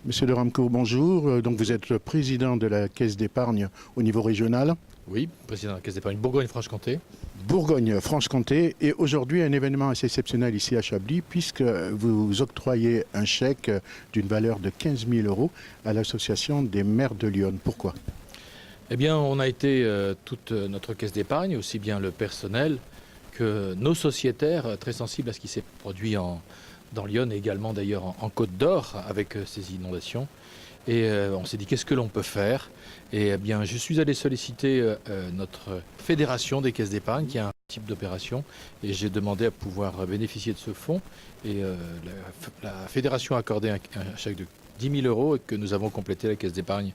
Monsieur de Ramco, bonjour. Donc vous êtes le président de la Caisse d'épargne au niveau régional. Oui, président de la Caisse d'épargne Bourgogne-Franche-Comté. Bourgogne-Franche-Comté. Et aujourd'hui, un événement assez exceptionnel ici à Chablis, puisque vous octroyez un chèque d'une valeur de 15 000 € à l'association des maires de Lyon. Pourquoi? Eh bien, on a été toute notre caisse d'épargne, aussi bien le personnel que nos sociétaires, très sensibles à ce qui s'est produit dans Lyon et également d'ailleurs en Côte d'Or avec ces inondations. Et on s'est dit qu'est-ce que l'on peut faire. Et eh bien, je suis allé solliciter notre fédération des caisses d'épargne qui a un type d'opération et j'ai demandé à pouvoir bénéficier de ce fonds. Et la fédération a accordé un chèque de 10 000 € et que nous avons complété la caisse d'épargne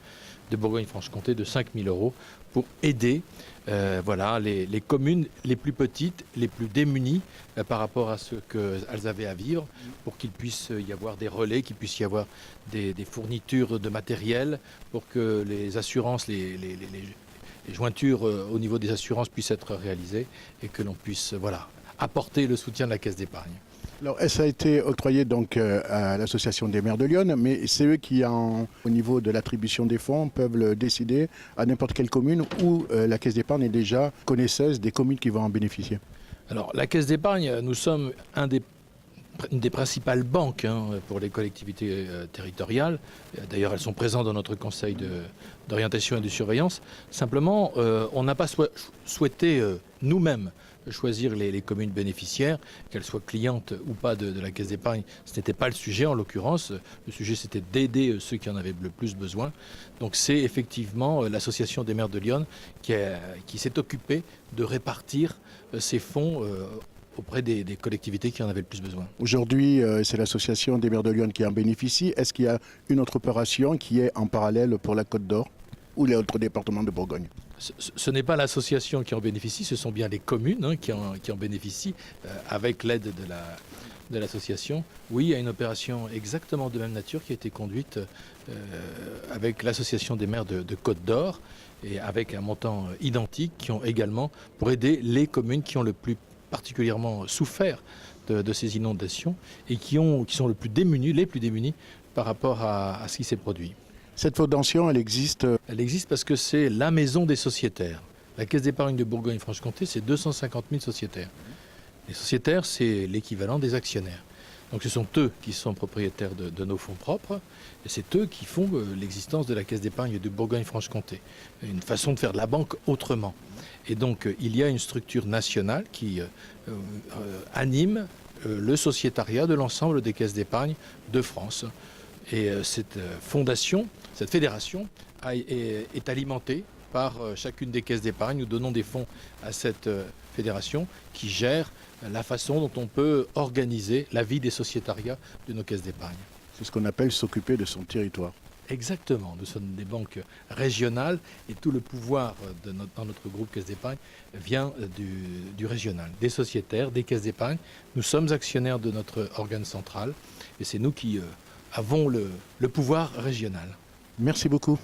de Bourgogne-Franche-Comté de 5 000 € pour aider les communes les plus petites, les plus démunies par rapport à ce qu'elles avaient à vivre, pour qu'il puisse y avoir des relais, qu'il puisse y avoir des fournitures de matériel, pour que les assurances, les jointures au niveau des assurances puissent être réalisées et que l'on puisse apporter le soutien de la caisse d'épargne. Alors, ça a été octroyé donc à l'association des maires de Lyon, mais c'est eux qui, au niveau de l'attribution des fonds, peuvent le décider à n'importe quelle commune où la Caisse d'épargne est déjà connaisseuse des communes qui vont en bénéficier. Alors, la Caisse d'épargne, nous sommes une des principales banques pour les collectivités territoriales. D'ailleurs, elles sont présentes dans notre conseil d'orientation et de surveillance. Simplement, on n'a pas souhaité nous-mêmes choisir les communes bénéficiaires, qu'elles soient clientes ou pas de la caisse d'épargne. Ce n'était pas le sujet en l'occurrence. Le sujet, c'était d'aider ceux qui en avaient le plus besoin. Donc c'est effectivement l'association des maires de Lyon qui s'est occupée de répartir ces fonds auprès des collectivités qui en avaient le plus besoin. Aujourd'hui, c'est l'association des maires de Lyon qui en bénéficie. Est-ce qu'il y a une autre opération qui est en parallèle pour la Côte d'Or ou les autres départements de Bourgogne? Ce n'est pas l'association qui en bénéficie, ce sont bien les communes qui en bénéficient avec l'aide de l'association. Oui, il y a une opération exactement de même nature qui a été conduite avec l'association des maires de Côte d'Or et avec un montant identique qui ont également pour aider les communes qui ont le plus particulièrement souffert de ces inondations et qui sont les plus démunis par rapport à ce qui s'est produit. Cette fondation, elle existe? Elle existe parce que c'est la maison des sociétaires. La Caisse d'épargne de Bourgogne-Franche-Comté, c'est 250 000 sociétaires. Les sociétaires, c'est l'équivalent des actionnaires. Donc ce sont eux qui sont propriétaires de nos fonds propres et c'est eux qui font l'existence de la Caisse d'épargne de Bourgogne-Franche-Comté. Une façon de faire de la banque autrement. Et donc il y a une structure nationale qui anime le sociétariat de l'ensemble des caisses d'épargne de France. Et cette fédération est alimentée par chacune des caisses d'épargne. Nous donnons des fonds à cette fédération qui gère la façon dont on peut organiser la vie des sociétariats de nos caisses d'épargne. C'est ce qu'on appelle s'occuper de son territoire. Exactement. Nous sommes des banques régionales et tout le pouvoir dans notre groupe Caisse d'épargne vient du régional, des sociétaires, des caisses d'épargne. Nous sommes actionnaires de notre organe central et c'est nous qui avons le pouvoir régional. Merci beaucoup.